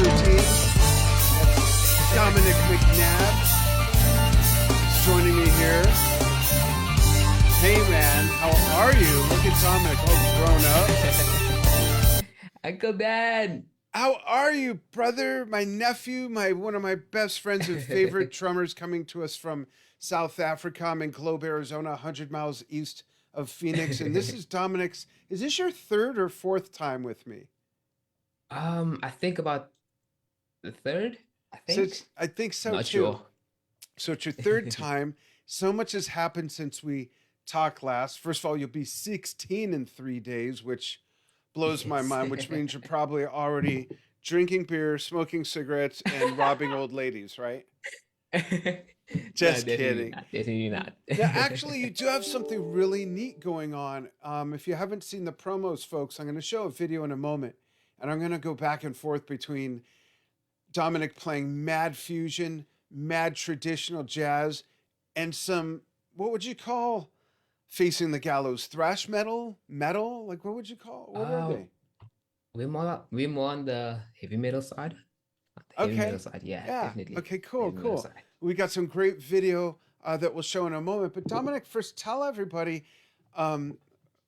routine. That's Dominic McNabb joining me here. Hey man, how are you? Look at Dominic, all grown up. Uncle Dan. How are you, brother? My nephew, my one of my best friends and favorite drummers, coming to us from South Africa. I'm in Globe, Arizona, 100 miles east of Phoenix. And this is Dominic's. Is this your third or fourth time with me? I think about the third, I So think. I think so Not too. sure. So it's your third time. So much has happened since we talked last. First of all, you'll be 16 in 3 days, which blows my Yes. mind, which means you're probably already drinking beer, smoking cigarettes, and robbing old ladies, right? No, Just definitely kidding. not. Definitely not. Now, actually, you do have something really neat going on. If you haven't seen the promos, folks, I'm going to show a video in a moment, and I'm going to go back and forth between Dominic playing mad fusion, mad traditional jazz, and some, what would you call Facing the Gallows? Thrash metal? Metal? Like, what would you call? What are Uh, they? we're more on the heavy metal side. On the heavy metal Okay. side, yeah, Yeah. definitely. Okay, cool, Heavy metal cool. side. We got some great video that we'll show in a moment. But Dominic, first tell everybody, um,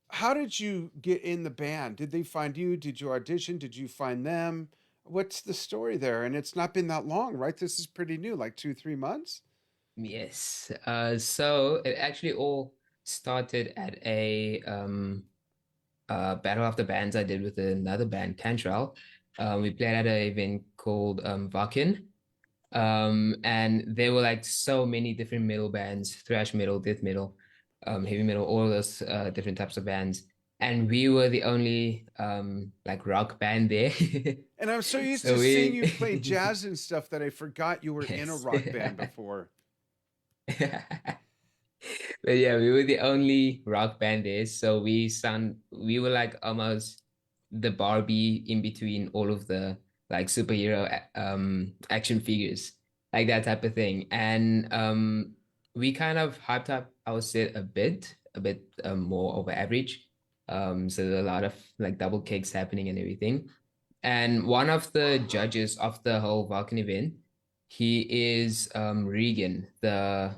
how did you get in the band? Did they find you? Did you audition? Did you find them? What's the story there? And it's not been that long, right? This is pretty new, like 2, 3 months. Yes. So it actually all started at a battle of the bands I did with another band, Cantrell. We played at an event called Vakin. And there were like so many different metal bands, thrash metal, death metal, heavy metal, all those different types of bands. And we were the only like rock band there. And I'm so used to So seeing you play we jazz and stuff that I forgot you were in a yes. rock band before. But yeah, we were the only rock band there. So we were like almost the Barbie in between all of the like superhero action figures, like that type of thing. And we kind of hyped up our set a bit more over average. So there were a lot of like double kicks happening and everything. And one of the judges of the whole Vulcan event, he is Regan, the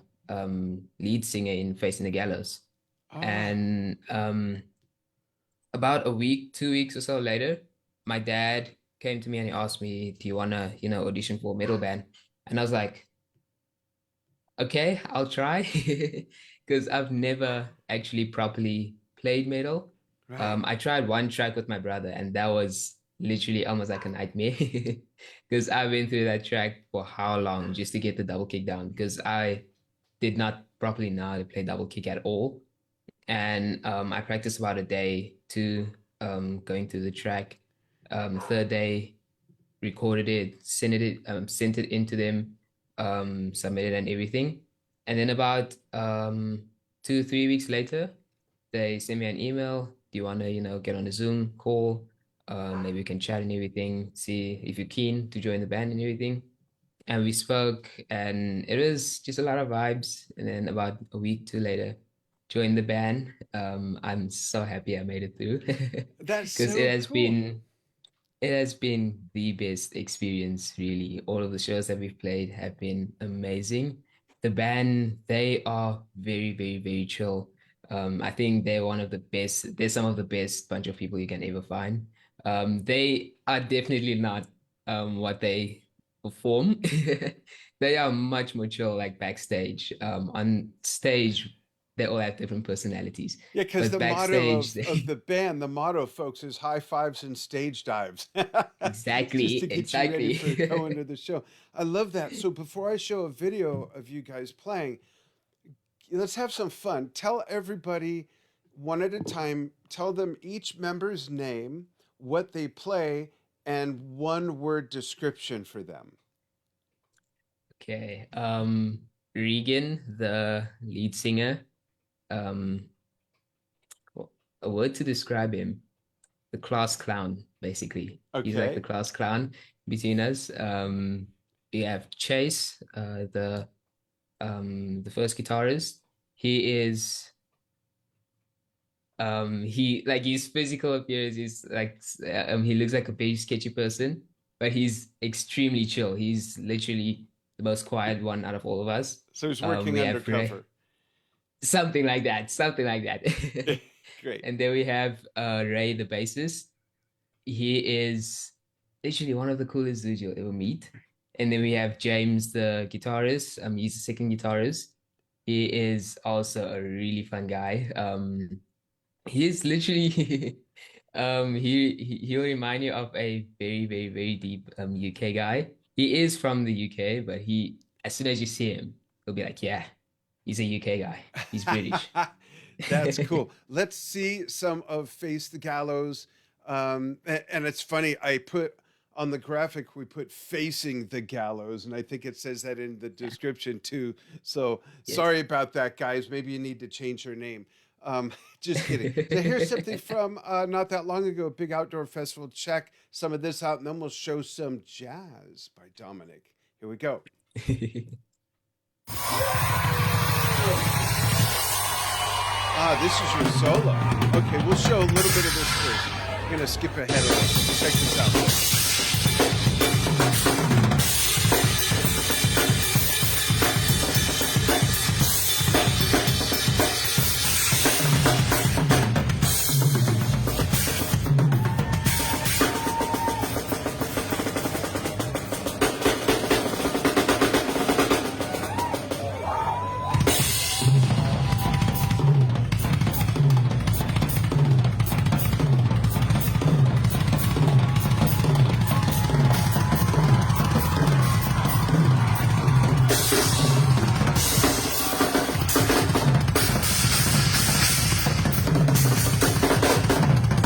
lead singer in Facing the Gallows. Ah, And about a week, 2 weeks or so later, my dad came to me and he asked me, "Do you wanna, audition for a metal band?" And I was like, "Okay, I'll try," because I've never actually properly played metal. right. I tried one track with my brother, and that was literally almost like a nightmare because I went through that track for how long just to get the double kick down because I did not properly know how to play double kick at all. And I practiced about a day to going through the track. Third day, recorded it, sent it into them, submitted and everything. And then about 2, 3 weeks later, they sent me an email. Do you want to, get on a Zoom call? Maybe we can chat and everything, see if you're keen to join the band and everything. And we spoke, and it was just a lot of vibes. And then about a week, two later, joined the band. I'm so happy I made it through That's because so cool. it has been the best experience, really. All of the shows that we've played have been amazing. The band, they are very, very, very chill. I think they're one of the best, they're some of the best bunch of people you can ever find. They are definitely not what they perform. They are much more chill, like backstage. On stage, they all have different personalities. Yeah, because But the motto backstage, of the band, the motto, folks, is high fives and stage dives, just exactly, to get you ready for going exactly. to the show. I love that. So before I show a video of you guys playing, let's have some fun. Tell everybody one at a time. Tell them each member's name, what they play, and one word description for them. Okay. Regan, the lead singer, um, a word to describe him, the class clown, basically. He's like the Okay. class clown between us. We have Chase, the first guitarist. He is he like his physical appearance is like he looks like a very sketchy person. but he's extremely chill. He's literally the most quiet one out of all of us. So he's working We have undercover. something like that, something like that. Great. And then we have Ray, the bassist. He is literally one of the coolest dudes you'll ever meet. And then we have James, the guitarist. He's the second guitarist. He is also a really fun guy. He is literally he'll remind you of a very, very, very deep UK guy. He is from the UK, but he as soon as you see him, he'll be like, yeah, he's a UK guy. He's British. That's cool. Let's see some of Face the Gallows. And it's funny, I put on the graphic, we put Facing the Gallows, and I think it says that in the description too. So Yes. sorry about that, guys. Maybe you need to change your name. Just kidding. So here's something from not that long ago, a big outdoor festival. Check some of this out, and then we'll show some jazz by Dominic. Here we go. Ah, this is your solo. Okay, we'll show a little bit of this first. I'm gonna skip ahead a little. Check this out.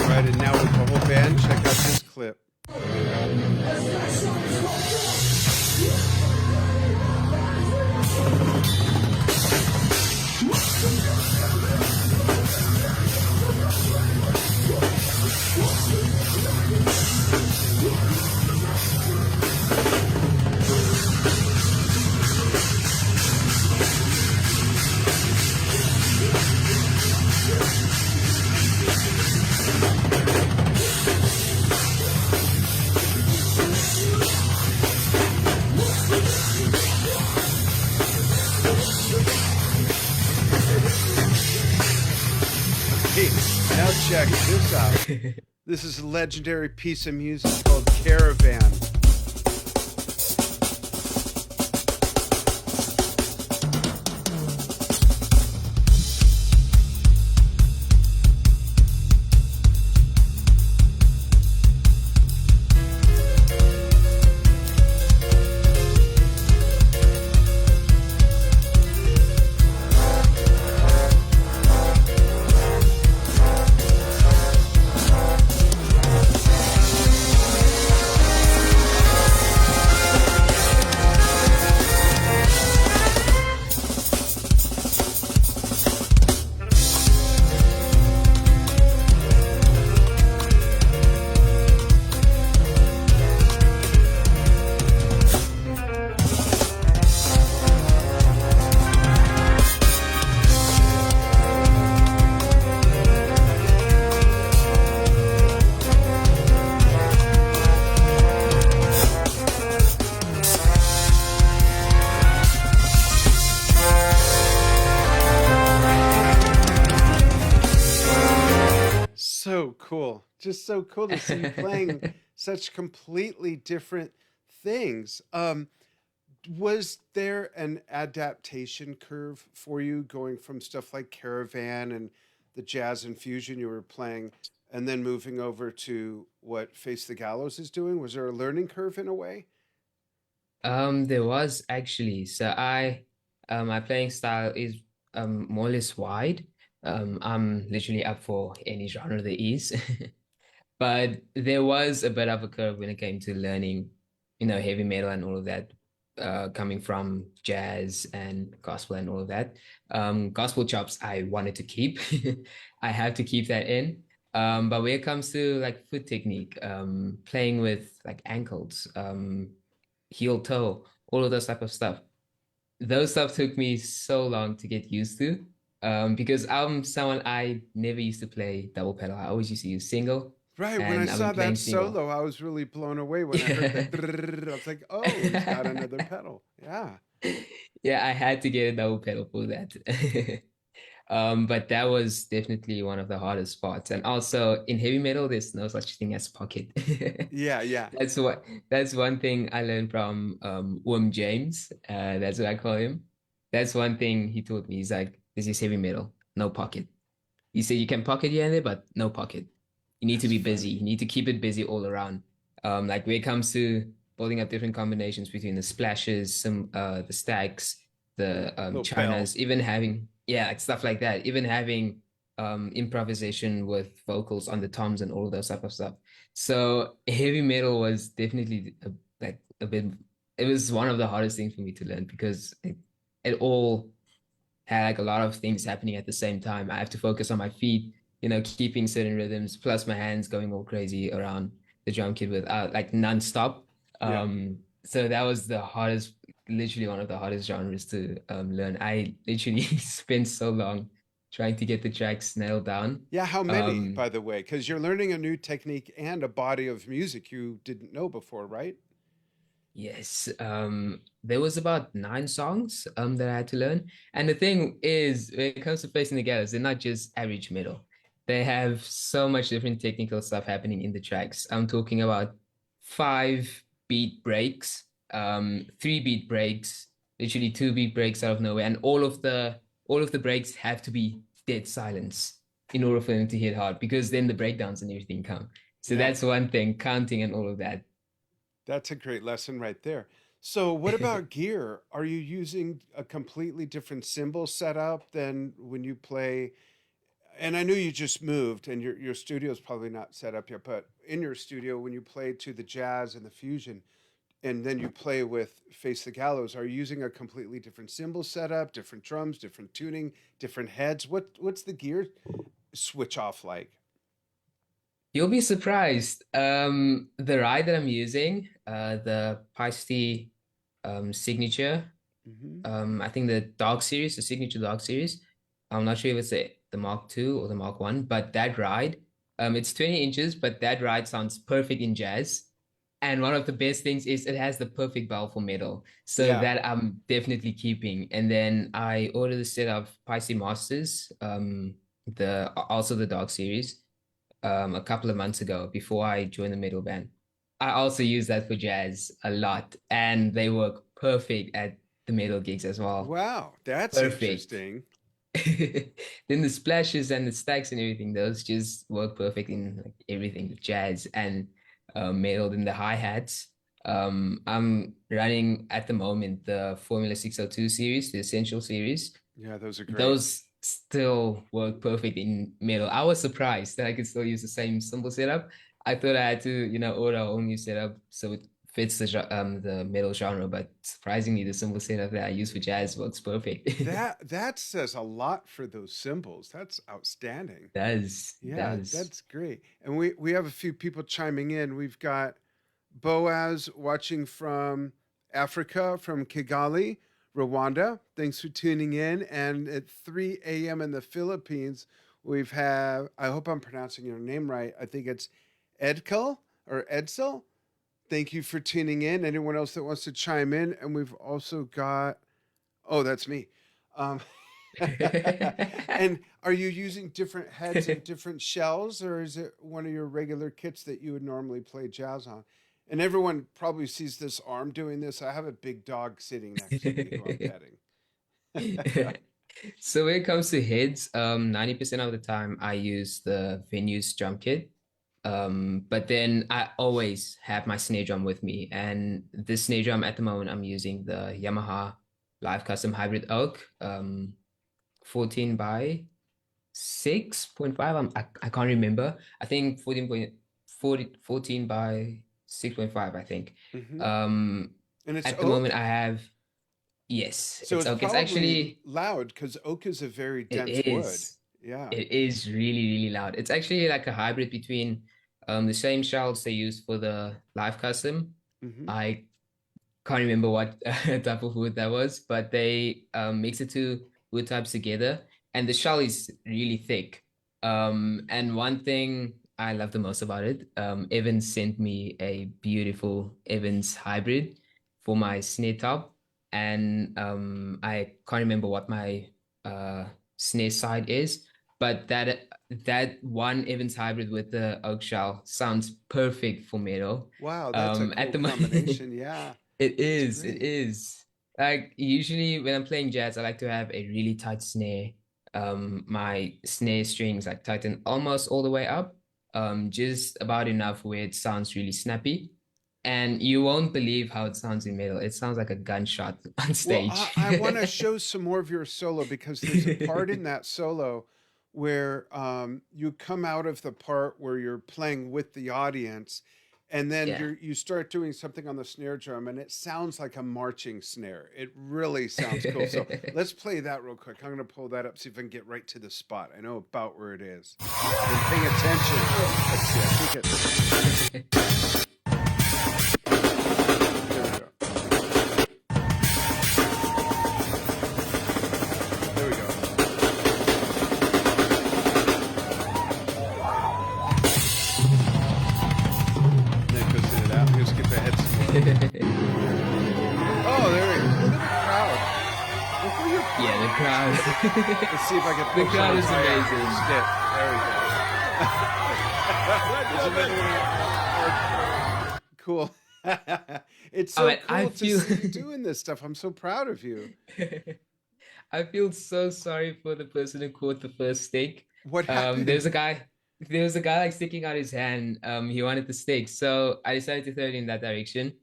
Right, and now with the whole band, check out this clip. Hey, now check this out. This is a legendary piece of music called Caravan. So cool. Just so cool to see you playing such completely different things. Was there an adaptation curve for you going from stuff like Caravan and the jazz infusion you were playing and then moving over to what Face the Gallows is doing? Was there a learning curve in a way? There was actually. My playing style is more or less wide. I'm literally up for any genre there is. But there was a bit of a curve when it came to learning, heavy metal and all of that, coming from jazz and gospel and all of that. Gospel chops I wanted to keep. I have to keep that in. But when it comes to like foot technique, playing with like ankles, heel toe, all of those type of stuff. Those stuff took me so long to get used to. Because I'm someone I never used to play double pedal. I always used to use single. Right. When I and I've been saw playing that single. solo, I was really blown away when I heard that. I was like, oh, he's got another pedal. Yeah. Yeah, I had to get a double pedal for that. But that was definitely one of the hardest parts. And also in heavy metal, there's no such thing as pocket. Yeah. Yeah. That's what that's one thing I learned from James. That's what I call him. That's one thing he taught me. He's like, this is heavy metal, no pocket. He said you can pocket here and there, but no pocket. You need to That's be busy. funny. You need to keep it busy all around. Like when it comes to building up different combinations between the splashes, some the stacks, Yeah. the Little bell. chinas, even having like stuff like that, even having improvisation with vocals on the toms and all of those type of stuff. So heavy metal was definitely like a bit. It was one of the hardest things for me to learn because it all had like a lot of things happening at the same time. I have to focus on my feet, keeping certain rhythms, plus my hands going all crazy around the drum kit without like nonstop. Yeah. So that was the hardest, literally one of the hardest genres to learn. I literally spent so long trying to get the tracks nailed down. Yeah. How many, Um, by the way? Because you're learning a new technique and a body of music you didn't know before, right? Yes, there was about 9 songs that I had to learn. And the thing is, when it comes to Facing the Gallows, they're not just average metal. They have so much different technical stuff happening in the tracks. I'm talking about 5 beat breaks, 3 beat breaks, literally 2 beat breaks out of nowhere, and all of the breaks have to be dead silence in order for them to hit hard, because then the breakdowns and everything come. So Yeah. that's one thing, counting and all of that. That's a great lesson right there. So, what about gear? Are you using a completely different cymbal setup than when you play? And I know you just moved and your studio's probably not set up yet, but in your studio, when you play to the jazz and the fusion, and then you play with Face the Gallows, are you using a completely different cymbal setup, different drums, different tuning, different heads? What's the gear switch off like? You'll be surprised. The ride that I'm using, the Feisty signature, Hmm. I think the Dog series, the signature Dog series. I'm not sure if it's the Mark II or the Mark One, but that ride, it's 20 inches, but that ride sounds perfect in jazz. And one of the best things is it has the perfect bow for metal. So Yeah. that I'm definitely keeping. And then I ordered a set of Feisty Masters, the also the Dog series a couple of months ago before I joined the metal band. I also use that for jazz a lot, and they work perfect at the metal gigs as well. Wow, that's Perfect. interesting. Then the splashes and the stacks and everything, those just work perfect in like everything, jazz and metal. Then the hi-hats. I'm running at the moment the Formula 602 series, the Essential series. Yeah, those are great. Those still work perfect in metal. I was surprised that I could still use the same cymbal setup. I thought I had to, order a whole new setup so it fits the metal genre, but surprisingly, the cymbal setup that I use for jazz works perfect. That says a lot for those symbols. That's outstanding. Does Yeah, does. that's great. And we have a few people chiming in. We've got Boaz watching from Africa, from Kigali, Rwanda. Thanks for tuning in. And at 3 a.m. in the Philippines, we've have, I hope I'm pronouncing your name right. I think it's Edkel or Edsel. Thank you for tuning in. Anyone else that wants to chime in? And we've also got, oh, that's me. Um, and are you using different heads and different shells, or is it one of your regular kits that you would normally play jazz on? And everyone probably sees this arm doing this. I have a big dog sitting next to me who I'm petting. So when it comes to heads, 90% of the time I use the venue's drum kit. But then I always have my snare drum with me. And this snare drum at the moment, I'm using the Yamaha Live Custom Hybrid Oak, 14 by 6.5. I can't remember. I think 14 by 6.5, I think. Hmm. Um, And it's at the moment oak, I have, yes, so it's it's oak. It's probably actually, loud because oak is a very it dense wood. is. Yeah. It is really, really loud. It's actually like a hybrid between the same shells they use for the live custom. Hmm. I can't remember what type of wood that was, but they mix the two wood types together, and the shell is really thick. And one thing I love the most about it. Evans sent me a beautiful Evans hybrid for my snare top, and I can't remember what my snare side is, but that one Evans hybrid with the oak shell sounds perfect for metal. Wow, that's a At cool the moment, combination. Yeah, it that's is, it great. is. Like usually when I'm playing jazz, I like to have a really tight snare. My snare strings like tighten almost all the way up, just about enough where it sounds really snappy. And you won't believe how it sounds in metal. It sounds like a gunshot on Well, stage. I want to show some more of your solo because there's a part in that solo where you come out of the part where you're playing with the audience, and then Yeah. you start doing something on the snare drum, and it sounds like a marching snare. It really sounds cool. So let's play that real quick. I'm going to pull that up, see if I can get right to the spot. I know about where it is. I'm paying attention. Let's see. I think it. There we go. There we go. And then it goes into that. I'm going to skip ahead some more. Oh, there we go. Look at the crowd. Look where you're Yeah, the crowd. Let's see if I can The pull crowd is some. amazing. Skip. There we go. There's another one. Cool. It's Oh, so man, I cool to feel see you doing this stuff. I'm so proud of you. I feel so sorry for the person who caught the first steak. What Um, happened? there's a guy, there's a guy like sticking out his hand. He wanted the steak, so I decided to throw it in that direction,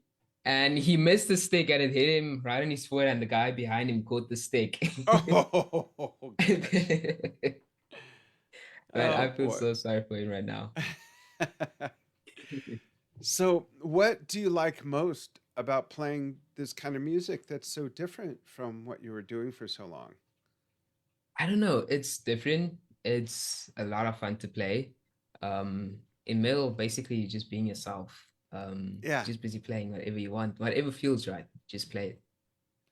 and he missed the steak, and it hit him right on his foot, and the guy behind him caught the steak. Oh, gosh. Man, Oh, I feel boy. so sorry for him right now. So, what do you like most about playing this kind of music that's so different from what you were doing for so long? I don't know. It's different. It's a lot of fun to play. In middle, basically, you're just being yourself. Yeah. Just busy playing whatever you want, whatever feels right. Just play it,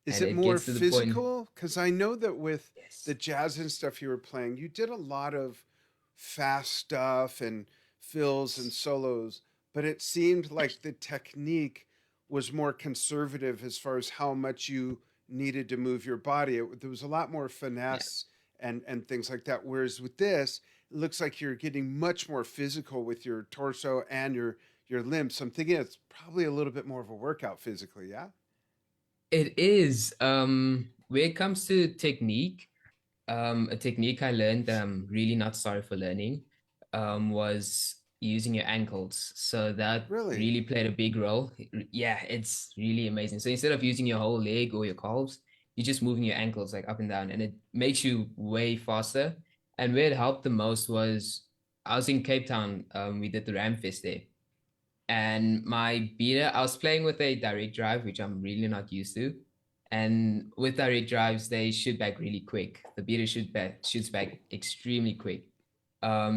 Is and it it more gets to the point. physical? Because I know that with the Yes. jazz and stuff you were playing, you did a lot of fast stuff and fills and solos, but it seemed like the technique was more conservative as far as how much you needed to move your body. There was a lot more Yeah. finesse and things like that. Whereas with this, it looks like you're getting much more physical with your torso and your limbs. So I'm thinking it's probably a little bit more of a workout physically. Yeah. It is. When it comes to technique, a technique I learned that I'm really not sorry for learning, was using your ankles. So that Really? really played a big role. Yeah, it's really amazing. So instead of using your whole leg or your calves, you're just moving your ankles like up and down, and it makes you way faster. And where it helped the most was I was in Cape Town. We did the Ram Fest there, and my beater, I was playing with a direct drive, which I'm really not used to. And with direct drives, they shoot back really quick. The beater shoots back extremely quick.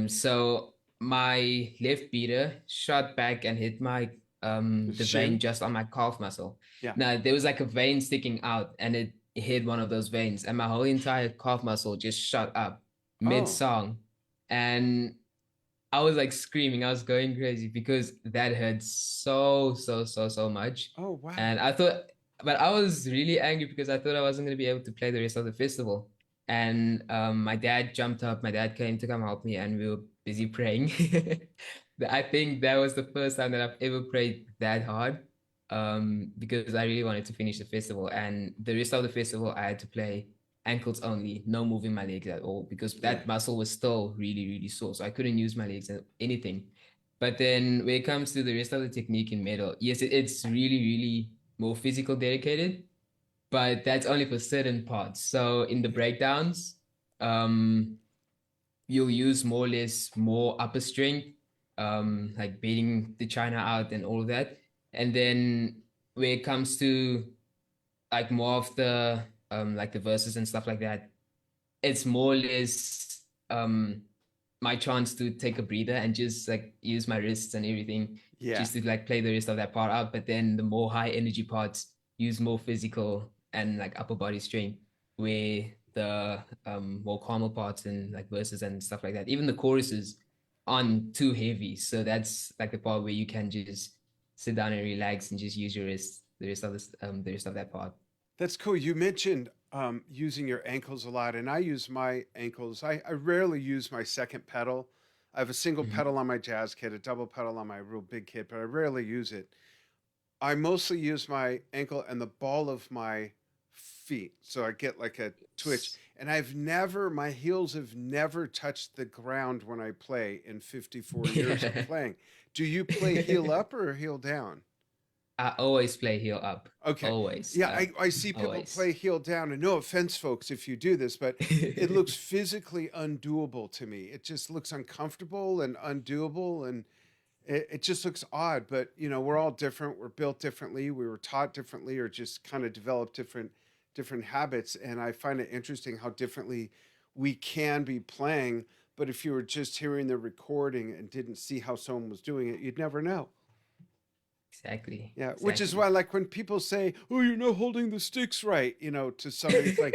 So my left beater shot back and hit my The the vein shin? just on my calf muscle. Yeah. Now there was like a vein sticking out, and it hit one of those veins, and my whole entire calf muscle just shot up mid Oh. song, and I was like screaming. I was going crazy because that hurt so much. Oh, wow. And I thought, but I was really angry because I thought I wasn't going to be able to play the rest of the festival. And my dad jumped up. My dad came to come help me, and we were busy praying. I think that was the first time that I've ever prayed that hard, because I really wanted to finish the festival. And the rest of the festival, I had to play ankles only, no moving my legs at all because Yeah. that muscle was still really sore. So I couldn't use my legs at anything. But then when it comes to the rest of the technique in metal, yes, it's really more physical dedicated, but that's only for certain parts. So in the Yeah. breakdowns, um, you'll use more or less more upper strength, like beating the China out and all of that. And then when it comes to like more of the like the verses and stuff like that, it's more or less my chance to take a breather and just like use my wrists and everything Yeah. just to like play the rest of that part out. But then the more high energy parts use more physical and like upper body strength, where the more calmer parts and like verses and stuff like that, even the choruses, on too heavy. So that's like the part where you can just sit down and relax and just use your wrist, the rest of that part. That's cool. You mentioned using your ankles a lot, and I use my ankles. I rarely use my second pedal. I have a single Mhm. pedal on my jazz kit, a double pedal on my real big kit, but I rarely use it. I mostly use my ankle and the ball of my feet. So I get like a twitch. And my heels have never touched the ground when I play in 54 years of Yeah. playing. Do you play heel up or heel down? I always play heel up. Okay. Always. Yeah, I see people Always. play heel down, and no offense, folks, if you do this, but it looks physically undoable to me. It just looks uncomfortable and undoable, and it just looks odd. But we're all different. We're built differently. We were taught differently, or just kind of developed different habits. And I find it interesting how differently we can be playing. But if you were just hearing the recording and didn't see how someone was doing it, you'd never know. Exactly. Yeah, which is why, Exactly. like, when people say, "Oh, you're not holding the sticks right," to somebody, it's like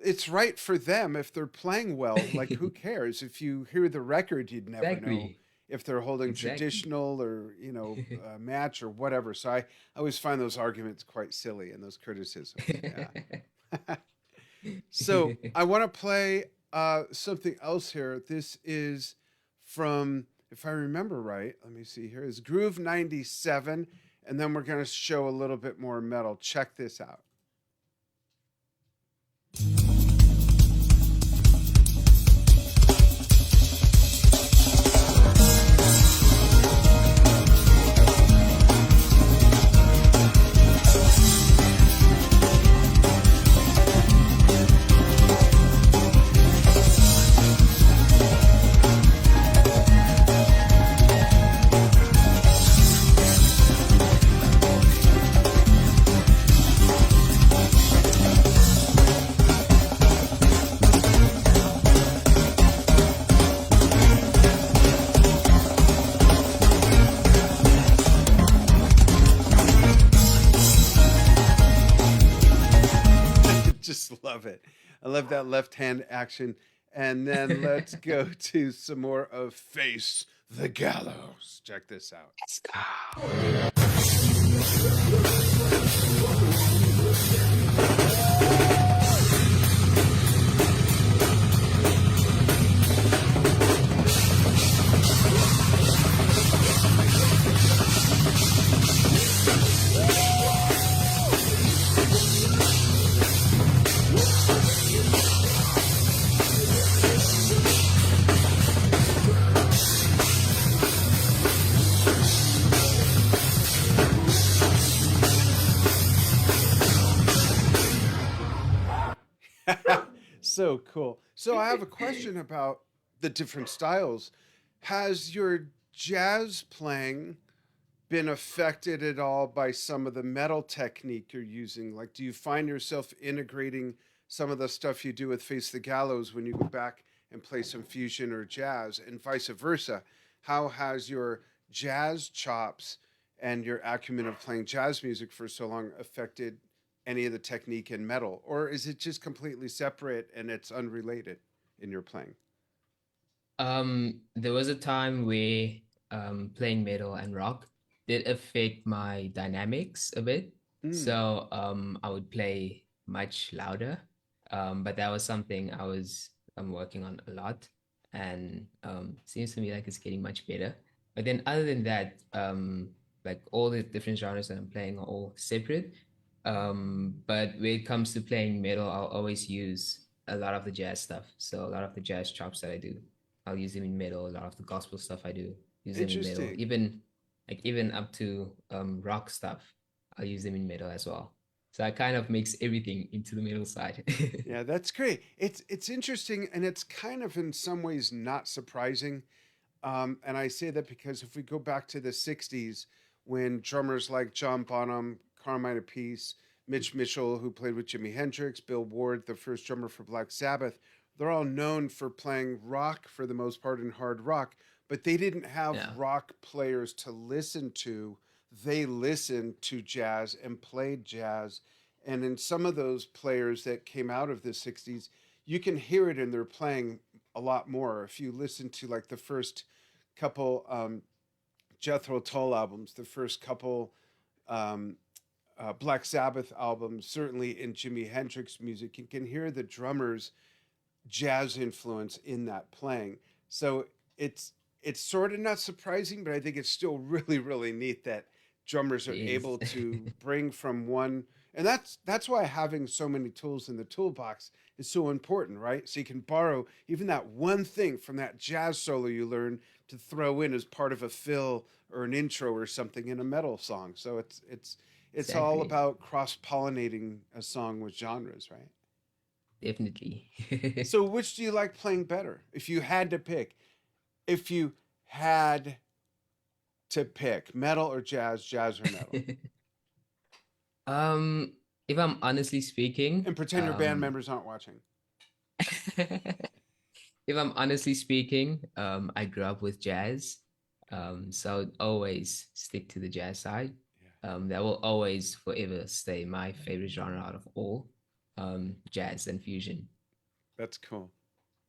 it's right for them if they're playing well. Like, who cares? If you hear the record, you'd never know Exactly. if they're holding Exactly. traditional or match or whatever. So I always find those arguments quite silly and those criticisms. Yeah. So I want to play something else here. This is from, if I remember right, let me see here, is Groove 97. And then we're going to show a little bit more metal. Check this out. Just love it. I love that left hand action. And then let's go to some more of Face the Gallows. Check this out. Let's go. So cool. So I have a question about the different styles. Has your jazz playing been affected at all by some of the metal technique you're using? Like, do you find yourself integrating some of the stuff you do with Face the Gallows when you go back and play some fusion or jazz, and vice versa? How has your jazz chops and your acumen of playing jazz music for so long affected any of the technique in metal? Or is it just completely separate and it's unrelated in your playing? There was a time where playing metal and rock did affect my dynamics a bit. Mm, So I would play much louder. But that was something I was working on a lot, and seems to me like it's getting much better. But then other than that, like all the different genres that I'm playing are all separate. But when it comes to playing metal, I'll always use a lot of the jazz stuff. So a lot of the jazz chops that I do, I'll use them in metal. A lot of the gospel stuff I do, use them in metal. interesting. Even up to rock stuff, I'll use them in metal as well. So I kind of mix everything into the metal side. Yeah, that's great. It's interesting, and it's kind of in some ways not surprising. And I say that because if we go back to the '60s, when drummers like John Bonham, Carmine Appice, Mitch Mitchell, who played with Jimi Hendrix, Bill Ward, the first drummer for Black Sabbath, they're all known for playing rock for the most part and hard rock, but they didn't have Yeah. rock players to listen to. They listened to jazz and played jazz. And in some of those players that came out of the '60s, you can hear it in their playing a lot more. If you listen to like the first couple Jethro Tull albums, the first couple um, Black Sabbath albums, certainly in Jimi Hendrix music, you can hear the drummers' jazz influence in that playing. So it's it's sort of not surprising, but I think it's still really really neat that drummers It are is. able to bring from one, and that's why having so many tools in the toolbox is so important, right? So you can borrow even that one thing from that jazz solo you learned to throw in as part of a fill or an intro or something in a metal song. So it's all Exactly. about cross pollinating a song with genres, right? Definitely. So which do you like playing better? If you had to pick, if you had to pick metal or jazz, jazz or metal, Um, if I'm honestly speaking, and pretend your band members aren't watching. if I'm honestly speaking, I grew up with jazz. So I'd always stick to the jazz side. Yeah, That will always forever stay my favorite genre out of all, jazz and fusion. that's cool.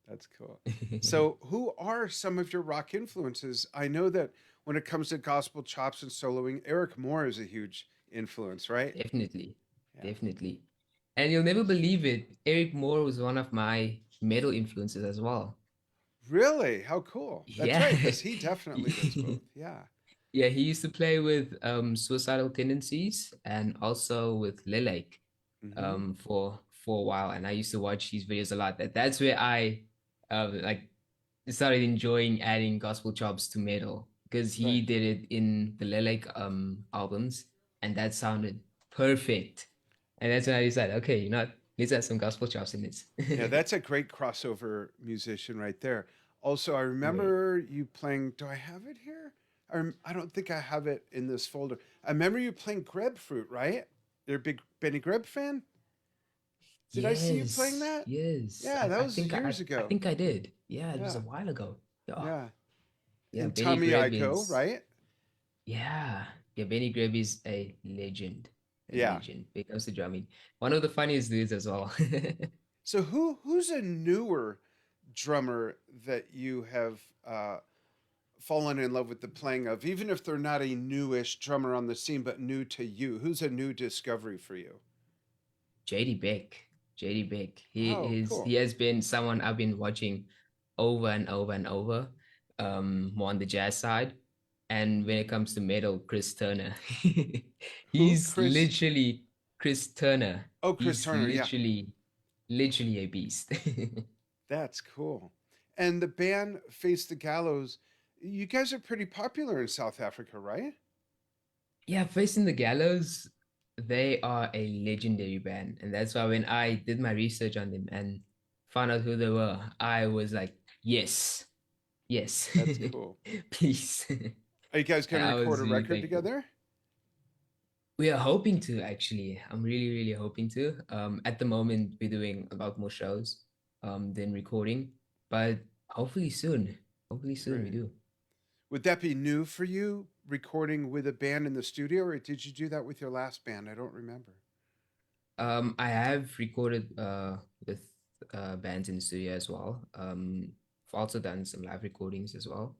That's cool. So, who are some of your rock influences? I know that when it comes to gospel chops and soloing, Eric Moore is a huge influence, right? Definitely, Yeah. definitely. And you'll never believe it, Eric Moore was one of my metal influences as well. Really? How cool. That's Yeah. right, because he definitely does both. Yeah. Yeah, he used to play with Suicidal Tendencies and also with Lilake Mm-hmm. for a while, and I used to watch his videos a lot. That's where I like started enjoying adding gospel chops to metal because he Right. did it in the Lilake albums, and that sounded perfect. And that's when I decided, okay, you know what? Let's add some gospel chops in this. Yeah, that's a great crossover musician right there. Also, I Great. remember you playing. Do I have it here? I don't think I have it in this folder. I remember you playing Grapefruit, right? You're a big Benny Greb fan? Did I see you playing Yes, that? yes. Yeah, I, that I was think years I ago. think I did. Yeah, it was a Yeah, while ago. Yeah, yeah. yeah. And Benny Tommy Greb Ico, is right? yeah, yeah. Benny Greb is a legend, a Yeah. legend. When it comes to drumming, one of the funniest dudes as well. So who's a newer drummer that you have fallen in love with the playing of, even if they're not a newish drummer on the scene, but new to you? Who's a new discovery for you? JD Beck, JD Beck. Oh, He cool. has been someone I've been watching over and over and over. More on the jazz side, and when it comes to metal, Chris Turner. Who? He's Chris? literally Chris Turner. Oh, Chris He's Turner. Yeah, literally a beast. that's cool. And the band Face the Gallows, you guys are pretty popular in South Africa, right? Yeah, Facing the Gallows, they are a legendary band. And that's why when I did my research on them and found out who they were, I was like, yes, yes, That's cool. please. Are you guys going And to I record was a really record thankful. together? We are hoping to actually. I'm really, really hoping to. At the moment, we're doing a lot more shows than recording, but hopefully soon. Hopefully soon we Great. do. Would that be new for you, recording with a band in the studio, or did you do that with your last band? I don't remember. I have recorded with bands in the studio as well. I've also done some live recordings as well.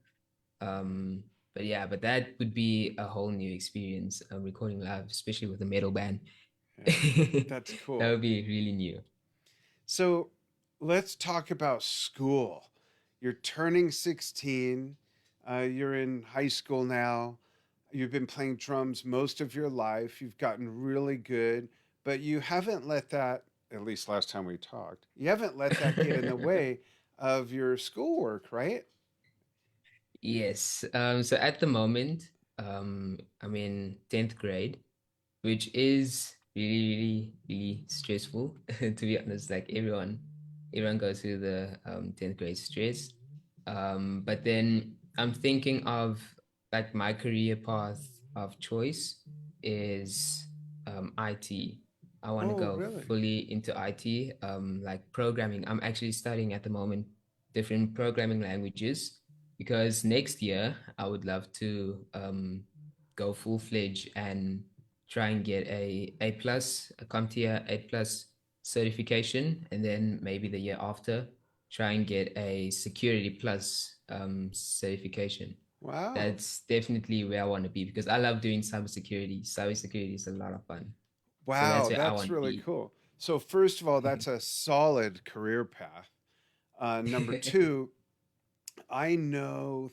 But yeah, but that would be a whole new experience, recording live, especially with a metal band. Yeah, that's That cool. would be really new. So let's talk about school. You're turning 16. You're in high school now. You've been playing drums most of your life. You've gotten really good, but you haven't let that, at least last time we talked, you haven't let that get in the way of your schoolwork, right? Yes. So at the moment, I'm in 10th grade, which is really, really, really stressful, to be honest. Like everyone goes through the 10th grade stress. But then I'm thinking of like my career path of choice is IT. I want to Oh, go really? fully into IT, like programming. I'm actually studying at the moment different programming languages because next year I would love to go full fledged and try and get a plus, a CompTIA A plus certification, and then maybe the year after try and get a Security Plus certification. Wow. That's definitely where I want to be because I love doing cybersecurity. Cybersecurity is a lot of fun. So that's Wow, where I that's want to really be. cool. So first of all, that's a solid career path. Number two, I know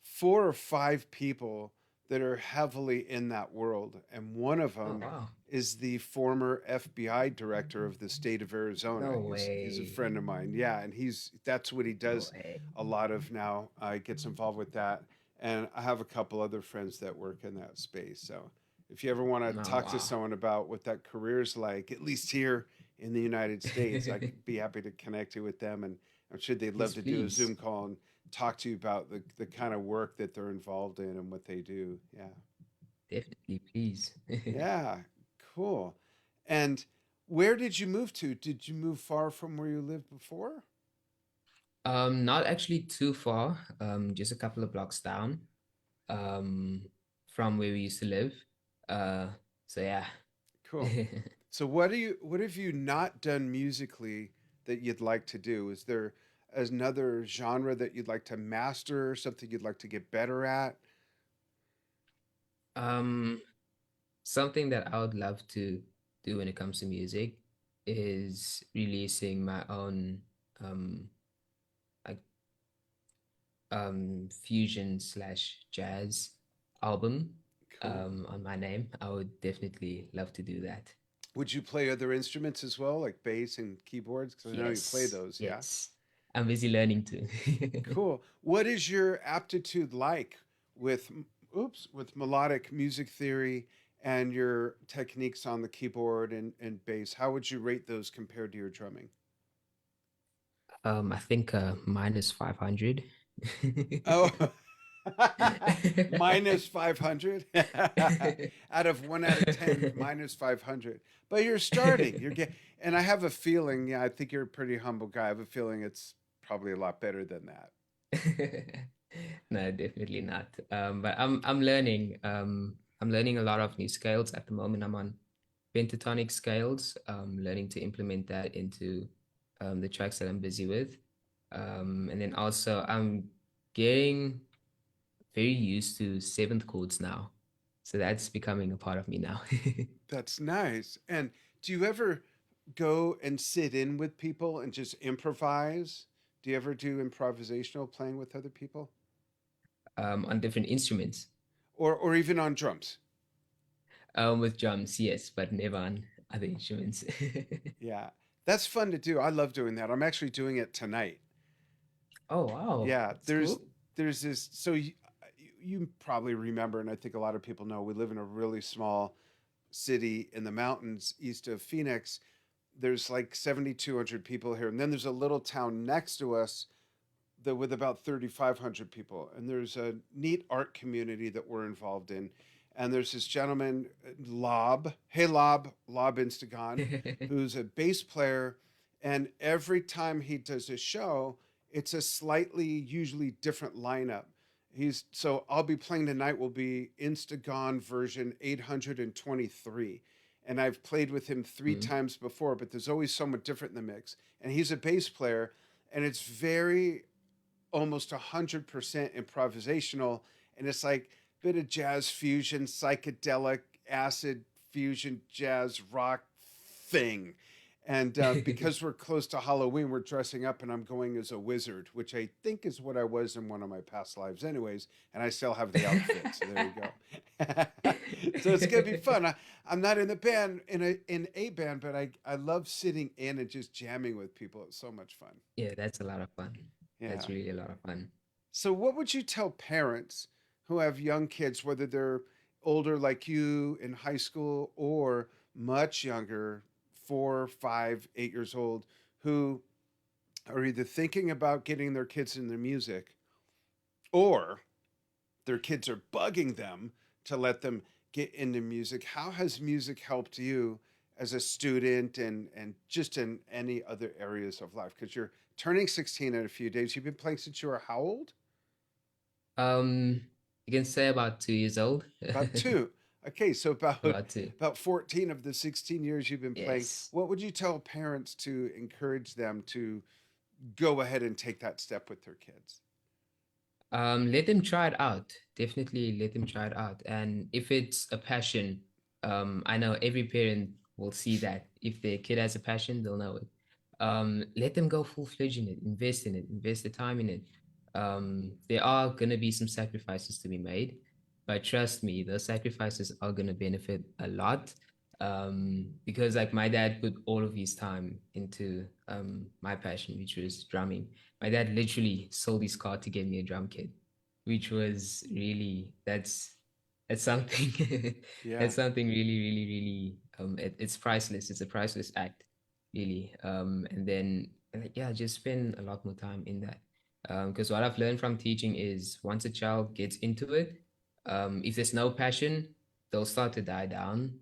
4 or 5 people that are heavily in that world, and one of Oh them wow. is the former FBI director of the state of Arizona. No He's a way. friend of mine. Yeah, and that's what he No does way. a lot of now. He gets involved with that, and I have a couple other friends that work in that space. So if you ever want to Oh talk to wow. someone about what that career's like, at least here in the United States, I could be happy to connect you with them, and I'm sure they'd love Yes, to do a please. Zoom call and talk to you about the kind of work that they're involved in and what they do. Yeah. Definitely, please. Yeah. Cool. And where did you move to? Did you move far from where you lived before? Not actually too far, just a couple of blocks down, um, from where we used to live. Uh, so yeah. Cool. So what have you not done musically that you'd like to do? Is there another genre that you'd like to master, something you'd like to get better at? Um, Something that I would love to do when it comes to music is releasing my own um like fusion slash jazz album Cool. on my name. I would definitely love to do that. Would you play other instruments as well, like bass and keyboards? Because I know you play Yes, those, yeah? yes. I'm busy learning too. Cool. What is your aptitude like with with melodic music theory and your techniques on the keyboard and bass? How would you rate those compared to your drumming? I think minus 500. Oh, minus 500 out of 1 out of 10, minus 500. But you're starting. You're getting, and I have a feeling. Yeah, I think you're a pretty humble guy. I have a feeling it's probably a lot better than that. No, definitely not. But I'm learning. I'm learning a lot of new scales at the moment. I'm on pentatonic scales. Learning to implement that into the tracks that I'm busy with. And then also I'm getting very used to seventh chords now. So that's becoming a part of me now. That's nice. And do you ever go and sit in with people and just improvise? Do you ever do improvisational playing with other people, On different instruments. or even on drums? With drums, yes, but never on other instruments. Yeah, that's fun to do. I love doing that. I'm actually doing it tonight. Oh wow, Yeah, that's cool. there's this. So you probably remember, and I think a lot of people know, we live in a really small city in the mountains east of Phoenix. There's like 7,200 people here, and then there's a little town next to us with about 3,500 people, and there's a neat art community that we're involved in. And there's this gentleman, Lob, hey Lob Instagon, who's a bass player, and every time he does a show, it's a slightly, usually different lineup. So I'll be playing tonight will be Instagon version 823. And I've played with him three Mm. times before, but there's always someone different in the mix. And he's a bass player, and it's very almost 100% improvisational, and it's like a bit of jazz fusion, psychedelic acid fusion, jazz rock thing. And because we're close to Halloween, we're dressing up, and I'm going as a wizard, which I think is what I was in one of my past lives, anyways. And I still have the outfit, so there you go. So it's gonna be fun. I'm not in the band in a band, but I love sitting in and just jamming with people. It's so much fun. Yeah, that's a lot of fun. Yeah. That's really a lot of fun. So, what would you tell parents who have young kids, whether they're older like you in high school or much younger, 4, 5, 8 years old, who are either thinking about getting their kids into music or their kids are bugging them to let them get into music? How has music helped you as a student and just in any other areas of life? Because you're turning 16 in a few days. You've been playing since you were how old? Um, you can say about 2 years old. About two. Okay, so a lot too. about 14 of the 16 years you've been playing, Yes. what would you tell parents to encourage them to go ahead and take that step with their kids? Let them try it out. Definitely let them try it out. And if it's a passion, I know every parent will see that. If their kid has a passion, they'll know it. Let them go full-fledged in it, invest the time in it. There are gonna be some sacrifices to be made, but trust me, those sacrifices are gonna benefit a lot. Because like my dad put all of his time into my passion, which was drumming. My dad literally sold his car to get me a drum kit, which was really that's something Yeah, that's something really it's priceless. It's a priceless act, really. And then yeah, just spend a lot more time in that. Because what I've learned from teaching is once a child gets into it, if there's no passion, they'll start to die down.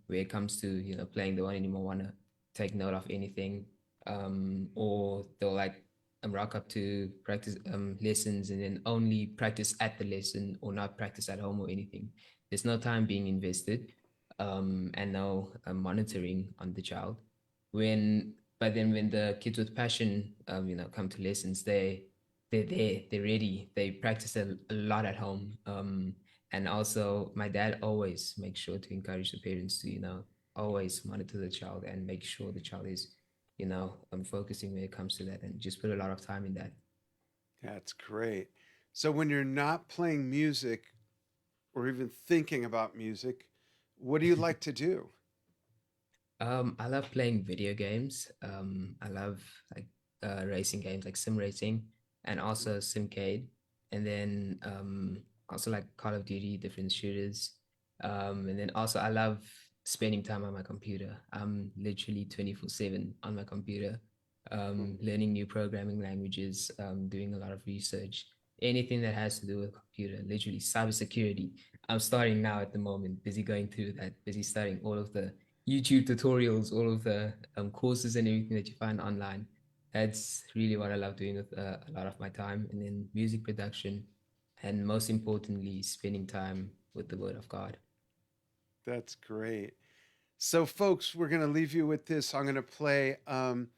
Where it comes to playing, they won't anymore want to take note of anything. Or they'll like rock up to practice lessons and then only practice at the lesson or not practice at home or anything. There's no time being invested, and no monitoring on the child. But then when the kids with passion, come to lessons, they're there, they're ready, they practice a lot at home. And also, my dad always makes sure to encourage the parents to, always monitor the child and make sure the child is, focusing when it comes to that and just put a lot of time in that. that's great. So when you're not playing music or even thinking about music, what do you like to do? I love playing video games. I love like racing games like sim racing and also simcade. And then also like Call of Duty, different shooters. And then also I love spending time on my computer. I'm literally 24/7 on my computer, learning new programming languages, doing a lot of research, anything that has to do with computer, literally cybersecurity. I'm starting now at the moment, busy going through that, busy studying all of the YouTube tutorials, all of the courses and everything that you find online. That's really what I love doing with a lot of my time. And then music production, and most importantly, spending time with the Word of God. That's great. So, folks, we're going to leave you with this. I'm going to play. I'm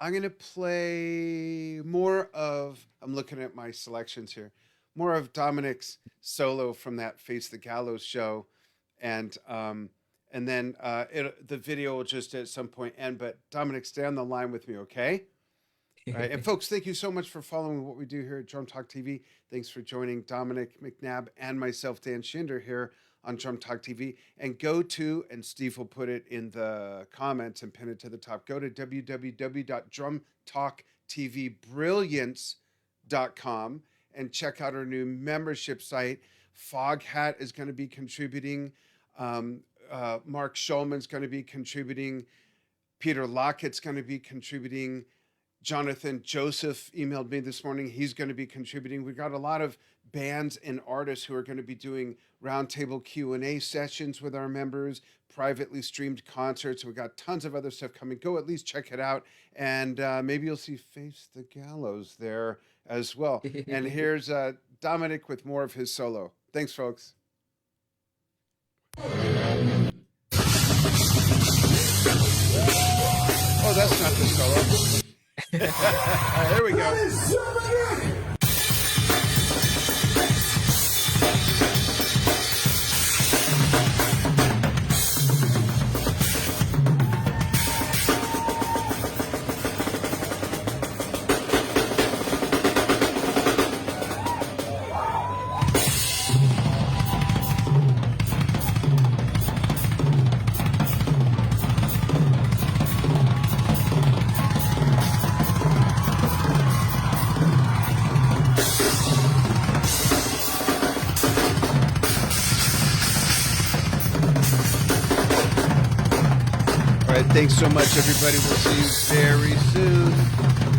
going to play more of. I'm looking at my selections here. More of Dominic's solo from that Face the Gallows show, and then the video will just at some point end. But Dominic, stay on the line with me, okay? All right, and folks, thank you so much for following what we do here at Drum Talk TV. Thanks for joining Dominic McNabb and myself, Dan Shinder, here on Drum Talk TV. And go to, and Steve will put it in the comments and pin it to the top, go to www.drumtalktvbrilliance.com and check out our new membership site. Foghat is going to be contributing. Mark Schulman's going to be contributing. Peter Lockett's going to be contributing. Jonathan Joseph emailed me this morning. He's going to be contributing. We've got a lot of bands and artists who are going to be doing roundtable Q&A sessions with our members, privately streamed concerts. We've got tons of other stuff coming. Go at least check it out. And maybe you'll see Face the Gallows there as well. And here's Dominic with more of his solo. Thanks, folks. Oh, that's not the solo. Here we go. Thanks so much, everybody. We'll see you very soon.